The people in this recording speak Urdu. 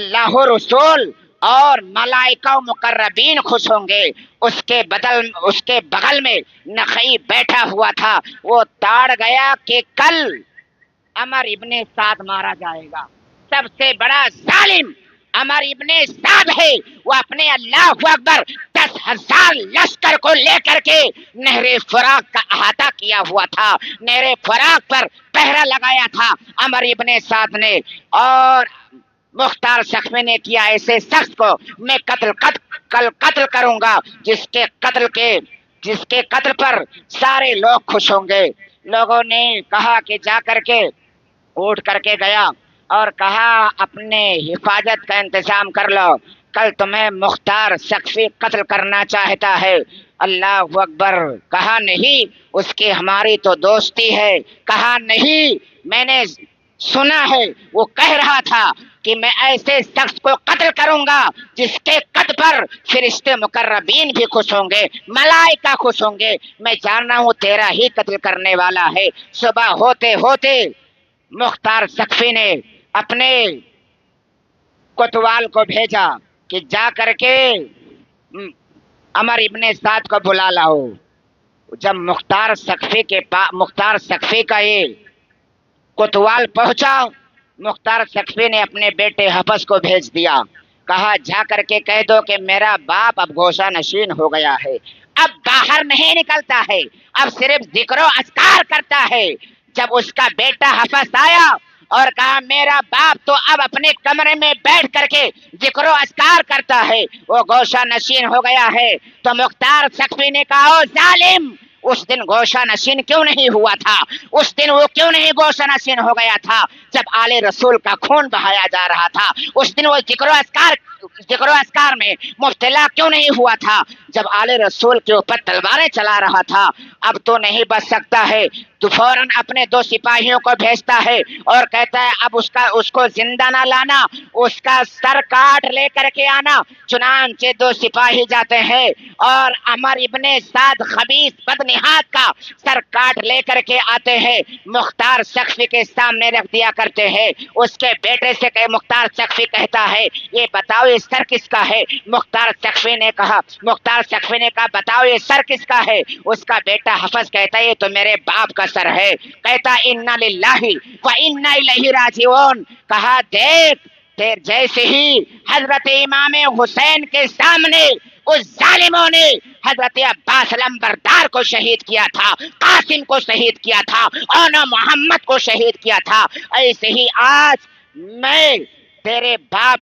اللہ رسول اور ملائکہ و مقربین خوش ہوں گے۔ اس کے بغل میں نخعی بیٹھا ہوا تھا، وہ تاڑ گیا کہ کل عمر ابن سعد مارا جائے گا۔ سب سے بڑا ظالم عمر ابن سعد ہے، وہ اپنے اللہ اکبر 10,000 لشکر کو لے کر کے نہر فراق کا احاطہ کیا ہوا تھا، نہر فراق پر پہرا لگایا تھا عمر ابن سعد نے، اور مختار سخوی نے کیا ایسے شخص کو میں قتل کروں گا جس کے قتل پر سارے لوگ خوش ہوں گے۔ لوگوں نے کہا کہ جا کر کے اٹھ کر کے گیا اور کہا اپنے حفاظت کا انتظام کر لو، کل تمہیں مختار سخوی قتل کرنا چاہتا ہے۔ اللہ اکبر، کہا نہیں، اس کی ہماری تو دوستی ہے، کہا نہیں، میں نے سنا ہے وہ کہہ رہا تھا کہ میں ایسے شخص کو قتل کروں گا جس کے قتل پر فرشتے مقربین بھی خوش ہوں گے، ملائکہ خوش ہوں گے، میں جاننا ہوں تیرا ہی قتل کرنے والا ہے۔ صبح ہوتے ہوتے مختار سخوی نے اپنے کوتوال کو بھیجا کہ جا کر کے عمر ابن سعد کو بلا لاؤ۔ جب مختار سخوی کا یہ کوتوال پہنچا، مختار سخوی نے اپنے بیٹے حفص کو بھیج دیا، کہا جا کر کے کہہ دو کہ میرا باپ اب گوشہ نشین ہو گیا ہے، اب باہر نہیں نکلتا ہے، اب صرف ذکر و اذکار کرتا ہے۔ جب اس کا بیٹا حفص آیا اور کہا میرا باپ تو اب اپنے کمرے میں بیٹھ کر کے ذکر و اذکار کرتا ہے، وہ گوشہ نشین ہو گیا ہے، تو مختار سخوی نے کہا او ظالم، اس دن گوشہ نشین کیوں نہیں ہوا تھا؟ اس دن وہ کیوں نہیں گوشہ نشین ہو گیا تھا جب آل رسول کا خون بہایا جا رہا تھا؟ اس دن وہ ذکر و اذکار میں مبتلا کیوں نہیں ہوا تھا جب آل رسول کے اوپر تلواریں چلا رہا تھا؟ اب تو نہیں بچ سکتا ہے، تو فوراً اپنے 2 سپاہیوں کو بھیجتا ہے اور کہتا ہے اب اس کو زندہ نہ لانا، اس کا سر کاٹ لے کر کے آنا۔ چنانچہ 2 سپاہی جاتے ہیں اور عمر ابن سعد خبیث بدنہاد کا سر کاٹ لے کر کے آتے ہیں، مختار سخوی کے سامنے رکھ دیا کرتے ہیں۔ اس کے بیٹے سے مختار سخوی کہتا ہے یہ بتاؤ یہ سر کس کا ہے؟ مختار سخوی نے کہا بتاؤ یہ سر کس کا ہے؟ اس کا بیٹا حفص کہتا ہے یہ تو میرے باپ کا سر ہے۔ کہتا انا للہ و انا الیہ راجعون۔ کہا دیکھ جیسے ہی حضرت امام حسین کے سامنے اس ظالموں نے حضرت عباس لمبردار کو شہید کیا تھا، قاسم کو شہید کیا تھا، اور محمد کو شہید کیا تھا، ایسے ہی آج میں تیرے باپ